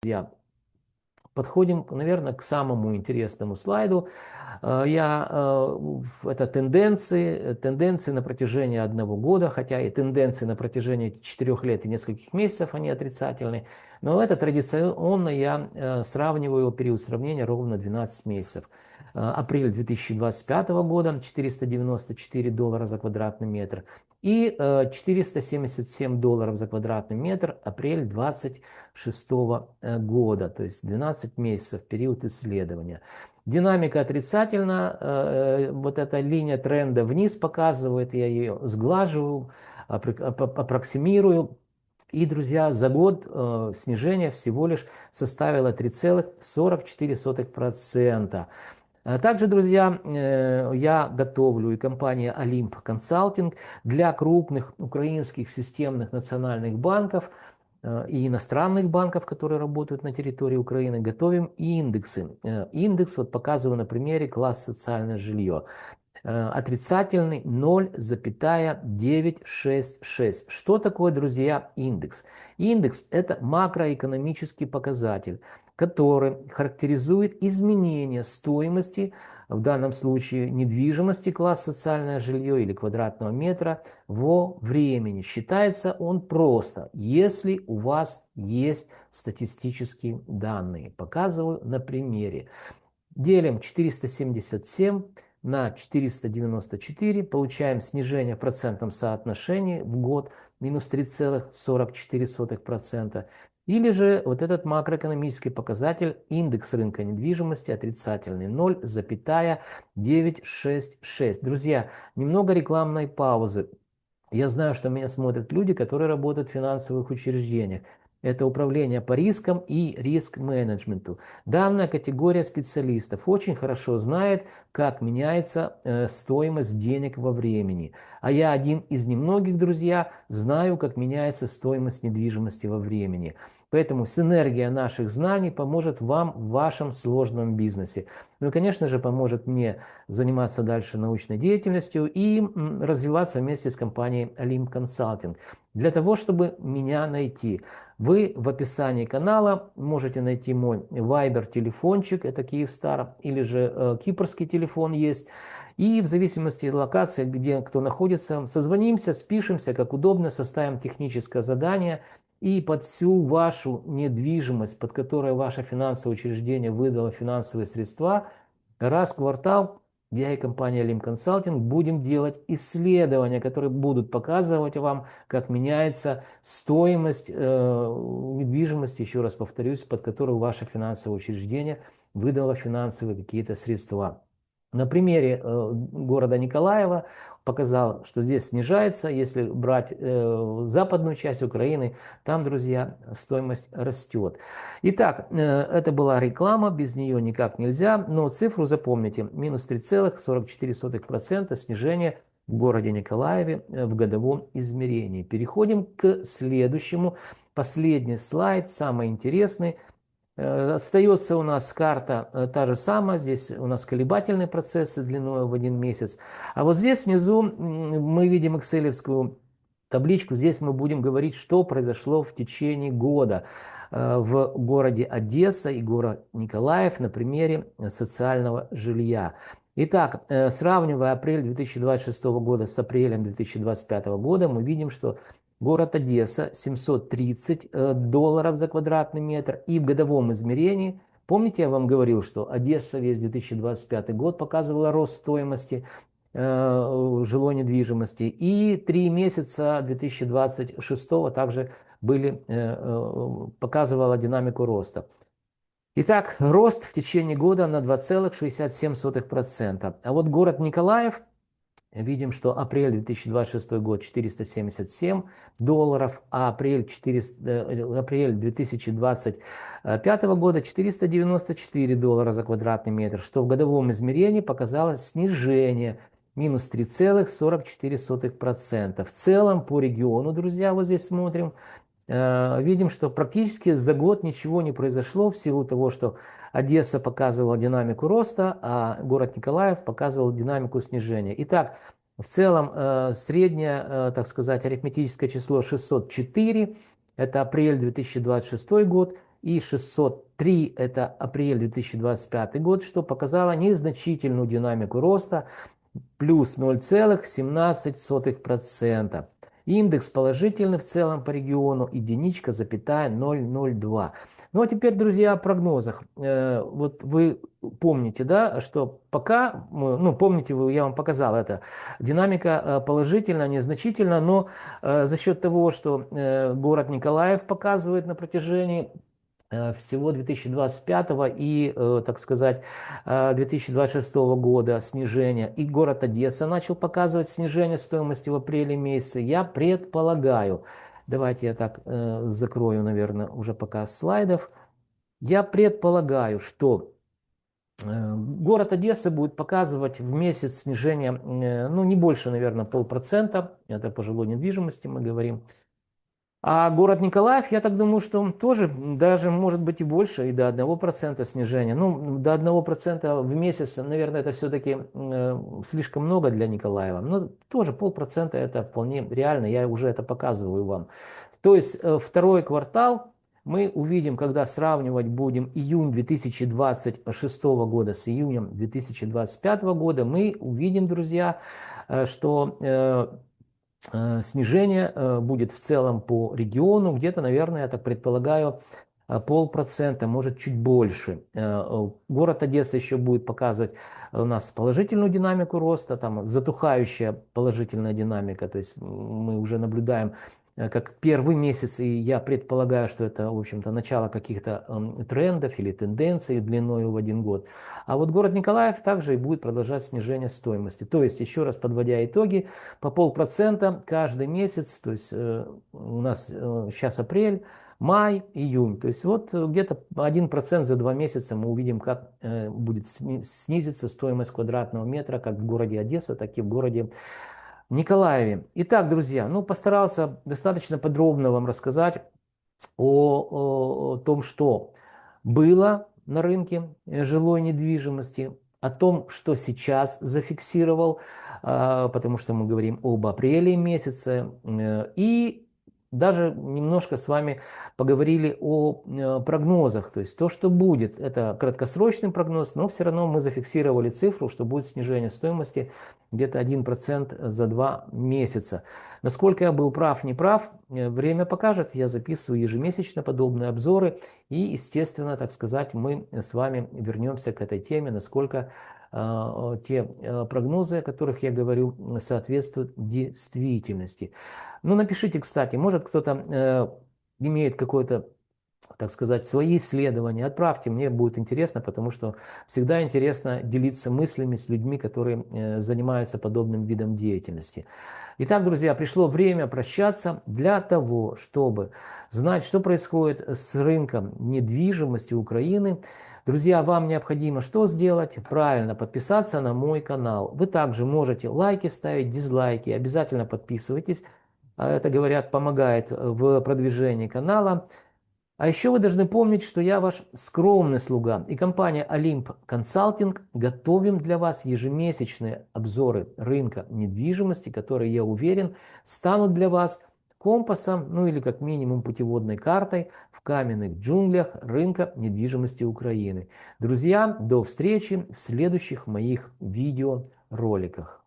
Друзья, подходим, наверное, к самому интересному слайду. Это тенденции на протяжении 1 года, хотя и тенденции на протяжении 4 лет и нескольких месяцев, они отрицательны. Но это традиционно я сравниваю период сравнения ровно 12 месяцев. Апрель 2025 года $494 за квадратный метр и $477 за квадратный метр апрель 2026 года, то есть 12 месяцев, период исследования. Динамика отрицательна, вот эта линия тренда вниз показывает, я ее сглаживаю, аппроксимирую. И, друзья, за год снижение всего лишь составило 3,44%. Также, друзья, я готовлю и компания Olymp Consulting для крупных украинских системных национальных банков и иностранных банков, которые работают на территории Украины, готовим индексы. Индекс вот показываю на примере класс социальное жилье. Отрицательный 0,966. Что такое, друзья, индекс? Индекс – это макроэкономический показатель, который характеризует изменение стоимости, в данном случае недвижимости, класс социальное жилье или квадратного метра, во времени. Считается он просто, если у вас есть статистические данные. Показываю на примере. Делим 477 на 494, получаем снижение в процентном соотношении в год минус 3,44%. Или же вот этот макроэкономический показатель, индекс рынка недвижимости отрицательный 0,966. Друзья, немного рекламной паузы. Я знаю, что меня смотрят люди, которые работают в финансовых учреждениях. Это управление по рискам и риск-менеджменту. Данная категория специалистов очень хорошо знает, как меняется стоимость денег во времени. А я один из немногих, друзья, знаю, как меняется стоимость недвижимости во времени. Поэтому синергия наших знаний поможет вам в вашем сложном бизнесе. Ну и, конечно же, поможет мне заниматься дальше научной деятельностью и развиваться вместе с компанией Olymp Consulting. Для того, чтобы меня найти, вы в описании канала можете найти мой Viber телефончик, это Kyivstar, или же кипрский телефон есть. И в зависимости от локации, где кто находится, созвонимся, спишемся, как удобно, составим техническое задание. И под всю вашу недвижимость, под которой ваше финансовое учреждение выдало финансовые средства, раз в квартал я и компания Olymp Consulting будем делать исследования, которые будут показывать вам, как меняется стоимость недвижимости, еще раз повторюсь, под которую ваше финансовое учреждение выдало финансовые какие-то средства. На примере города Николаева показал, что здесь снижается. Если брать западную часть Украины, там, друзья, стоимость растет. Итак, это была реклама, без нее никак нельзя. Но цифру запомните, минус 3,44% снижение в городе Николаеве в годовом измерении. Переходим к следующему. Последний слайд, самый интересный. Остается у нас карта та же самая, здесь у нас колебательные процессы длиной в 1 месяц. А вот здесь внизу мы видим экселевскую табличку, здесь мы будем говорить, что произошло в течение года в городе Одесса и город Николаев на примере социального жилья. Итак, сравнивая апрель 2026 года с апрелем 2025 года, мы видим, что город Одесса $730 за квадратный метр. И в годовом измерении, помните, я вам говорил, что Одесса весь 2025 год показывала рост стоимости жилой недвижимости. И 3 месяца 2026 также показывала динамику роста. Итак, рост в течение года на 2,67%. А вот город Николаев, видим, что апрель 2026 год $477, а апрель 2025 года $494 за квадратный метр, что в годовом измерении показало снижение минус 3,44%. В целом по региону, друзья, вот здесь смотрим, видим, что практически за год ничего не произошло в силу того, что Одесса показывала динамику роста, а город Николаев показывал динамику снижения. Итак, в целом среднее, так сказать, арифметическое число 604, это апрель 2026 год, и 603 это апрель 2025 год, что показало незначительную динамику роста плюс 0,17%. Индекс положительный в целом по региону, единичка, запятая 0,02. Ну а теперь, друзья, о прогнозах. Вот вы помните, да, что пока, ну помните вы, я вам показал это, динамика положительная, незначительно, но за счет того, что город Николаев показывает на протяжении всего 2025 и, так сказать, 2026 года снижение. И город Одесса начал показывать снижение стоимости в апреле месяце. Я предполагаю, давайте я так закрою, наверное, уже показ слайдов. Я предполагаю, что город Одесса будет показывать в месяц снижение, ну, не больше, наверное, 0,5%. Это по жилой недвижимости мы говорим. А город Николаев, я так думаю, что он тоже даже может быть и больше, и до 1% снижения. Ну, до 1% в месяц, наверное, это все-таки слишком много для Николаева. Но тоже 0,5% это вполне реально, я уже это показываю вам. То есть второй квартал мы увидим, когда сравнивать будем июнь 2026 года с июнем 2025 года, мы увидим, друзья, что снижение будет в целом по региону, где-то, наверное, я так предполагаю, 0,5%, может чуть больше. Город Одесса еще будет показывать у нас положительную динамику роста, там затухающая положительная динамика, то есть мы уже наблюдаем как первый месяц, и я предполагаю, что это, в общем-то, начало каких-то трендов или тенденций длиной в 1 год. А вот город Николаев также и будет продолжать снижение стоимости. То есть, еще раз подводя итоги, по 0,5% каждый месяц, то есть у нас сейчас апрель, май, июнь. То есть вот где-то 1% за 2 месяца мы увидим, как будет снизиться стоимость квадратного метра как в городе Одесса, так и в городе Николаеве. Итак, друзья, ну постарался достаточно подробно вам рассказать о том, что было на рынке жилой недвижимости, о том, что сейчас зафиксировал, потому что мы говорим об апреле месяце, и даже немножко с вами поговорили о прогнозах, то есть то, что будет, это краткосрочный прогноз, но все равно мы зафиксировали цифру, что будет снижение стоимости где-то 1% за 2 месяца. Насколько я был прав, не прав, время покажет. Я записываю ежемесячно подобные обзоры. И, естественно, так сказать, мы с вами вернемся к этой теме, насколько те прогнозы, о которых я говорю, соответствуют действительности. Ну, напишите, кстати, может кто-то имеет какое-то, так сказать, свои исследования, отправьте, мне будет интересно, потому что всегда интересно делиться мыслями с людьми, которые занимаются подобным видом деятельности. Итак, друзья, пришло время прощаться. Для того, чтобы знать, что происходит с рынком недвижимости Украины, друзья, вам необходимо что сделать? Правильно, подписаться на мой канал. Вы также можете лайки ставить, дизлайки, обязательно подписывайтесь. Это, говорят, помогает в продвижении канала. А еще вы должны помнить, что я ваш скромный слуга, и компания Olymp Consulting готовим для вас ежемесячные обзоры рынка недвижимости, которые, я уверен, станут для вас компасом, ну или как минимум путеводной картой в каменных джунглях рынка недвижимости Украины. Друзья, до встречи в следующих моих видеороликах.